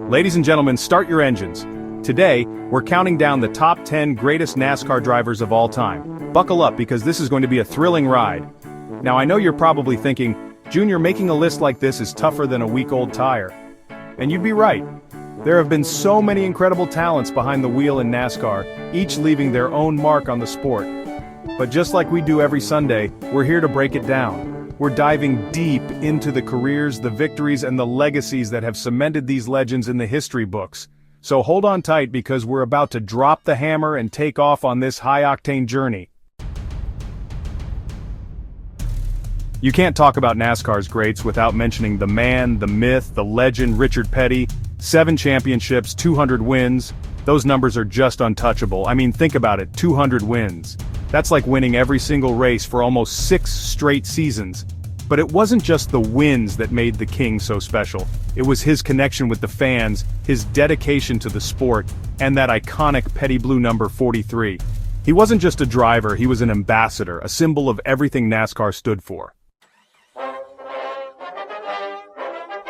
Ladies and gentlemen, start your engines. Today, we're counting down the top 10 greatest NASCAR drivers of all time. Buckle up because this is going to be a thrilling ride. Now I know you're probably thinking, Junior, making a list like this is tougher than a week-old tire. And you'd be right. There have been so many incredible talents behind the wheel in NASCAR, each leaving their own mark on the sport. But just like we do every Sunday, we're here to break it down. We're diving deep into the careers, the victories, and the legacies that have cemented these legends in the history books. So hold on tight because we're about to drop the hammer and take off on this high-octane journey. You can't talk about NASCAR's greats without mentioning the man, the myth, the legend Richard Petty. 7 championships, 200 wins. Those numbers are just untouchable. I mean, think about it, 200 wins. That's like winning every single race for almost 6 straight seasons. But it wasn't just the wins that made the King so special. It was his connection with the fans, his dedication to the sport, and that iconic Petty Blue number 43. He wasn't just a driver, he was an ambassador, a symbol of everything NASCAR stood for.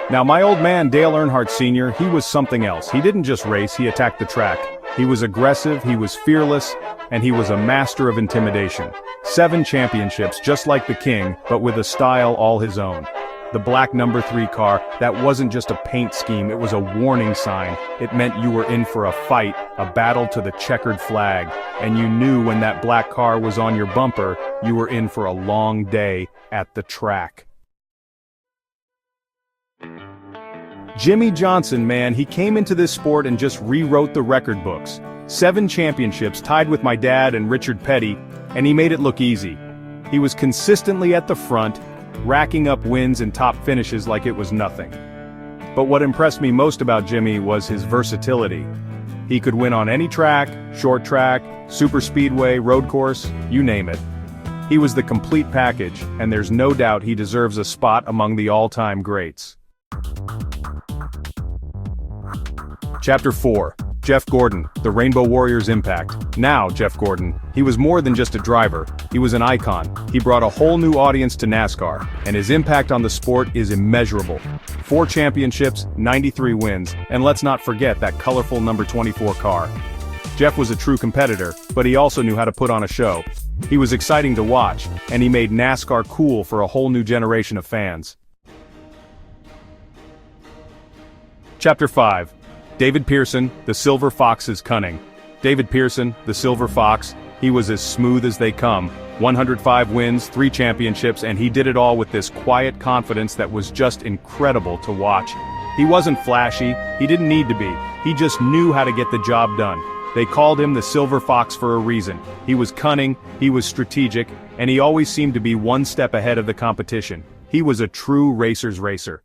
Now my old man Dale Earnhardt Sr., he was something else. He didn't just race, he attacked the track. He was aggressive, he was fearless, and he was a master of intimidation. 7 championships, just like the King, but with a style all his own. The black number 3 car, that wasn't just a paint scheme, it was a warning sign. It meant you were in for a fight, a battle to the checkered flag, and you knew when that black car was on your bumper, you were in for a long day at the track. Jimmy Johnson, man, he came into this sport and just rewrote the record books. 7 championships tied with my dad and Richard Petty, and he made it look easy. He was consistently at the front, racking up wins and top finishes like it was nothing. But what impressed me most about Jimmy was his versatility. He could win on any track, short track, super speedway, road course, you name it. He was the complete package, and there's no doubt he deserves a spot among the all-time greats. Chapter 4. Jeff Gordon, the Rainbow Warriors impact. Now, Jeff Gordon, he was more than just a driver, he was an icon. He brought a whole new audience to NASCAR, and his impact on the sport is immeasurable. 4 championships, 93 wins, and let's not forget that colorful number 24 car. Jeff was a true competitor, but he also knew how to put on a show. He was exciting to watch, and he made NASCAR cool for a whole new generation of fans. Chapter 5. David Pearson, the Silver Fox's cunning. David Pearson, the Silver Fox, he was as smooth as they come. 105 wins, 3 championships, and he did it all with this quiet confidence that was just incredible to watch. He wasn't flashy, he didn't need to be, he just knew how to get the job done. They called him the Silver Fox for a reason. He was cunning, he was strategic, and he always seemed to be one step ahead of the competition. He was a true racer's racer.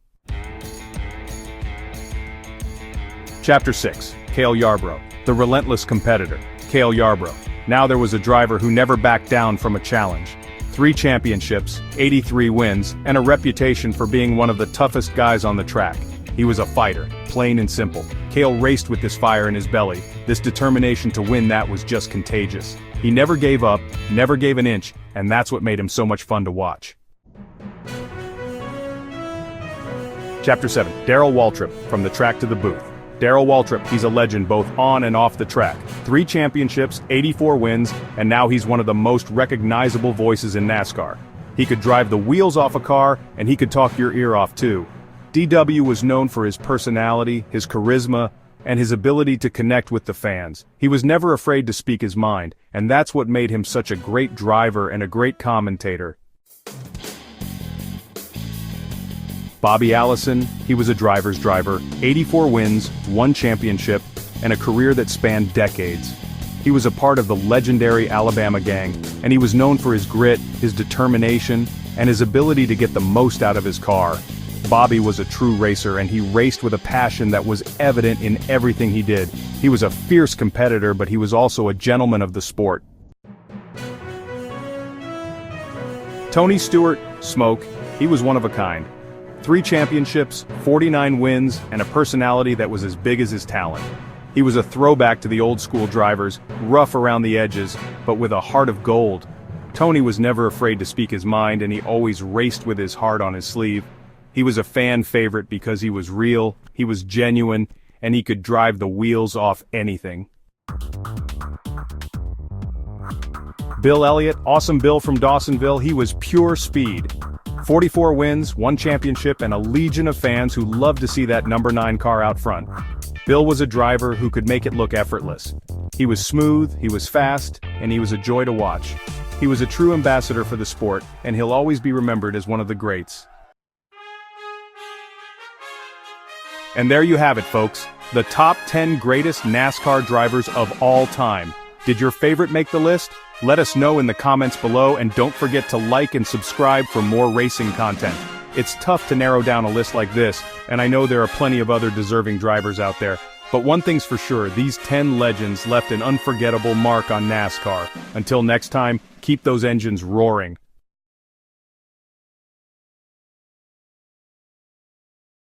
Chapter 6. Cale Yarborough, the relentless competitor. Cale Yarborough. Now there was a driver who never backed down from a challenge. 3 championships, 83 wins, and a reputation for being one of the toughest guys on the track. He was a fighter, plain and simple. Cale raced with this fire in his belly. This determination to win that was just contagious. He never gave up, never gave an inch, and that's what made him so much fun to watch. Chapter 7. Darrell Waltrip, from the track to the booth. Darrell Waltrip, he's a legend both on and off the track. 3 championships, 84 wins, and now he's one of the most recognizable voices in NASCAR. He could drive the wheels off a car, and he could talk your ear off too. DW was known for his personality, his charisma, and his ability to connect with the fans. He was never afraid to speak his mind, and that's what made him such a great driver and a great commentator. Bobby Allison, he was a driver's driver, 84 wins, 1 championship, and a career that spanned decades. He was a part of the legendary Alabama gang, and he was known for his grit, his determination, and his ability to get the most out of his car. Bobby was a true racer, and he raced with a passion that was evident in everything he did. He was a fierce competitor, but he was also a gentleman of the sport. Tony Stewart, Smoke, he was one of a kind. 3 championships, 49 wins, and a personality that was as big as his talent. He was a throwback to the old-school drivers, rough around the edges, but with a heart of gold. Tony was never afraid to speak his mind, and he always raced with his heart on his sleeve. He was a fan favorite because he was real, he was genuine, and he could drive the wheels off anything. Bill Elliott, awesome Bill from Dawsonville, he was pure speed. 44 wins, 1 championship, and a legion of fans who loved to see that number 9 car out front. Bill was a driver who could make it look effortless. He was smooth, he was fast, and he was a joy to watch. He was a true ambassador for the sport, and he'll always be remembered as one of the greats. And there you have it, folks. The top 10 greatest NASCAR drivers of all time. Did your favorite make the list? Let us know in the comments below, and don't forget to like and subscribe for more racing content. It's tough to narrow down a list like this, and I know there are plenty of other deserving drivers out there. But one thing's for sure, these 10 legends left an unforgettable mark on NASCAR. Until next time, keep those engines roaring.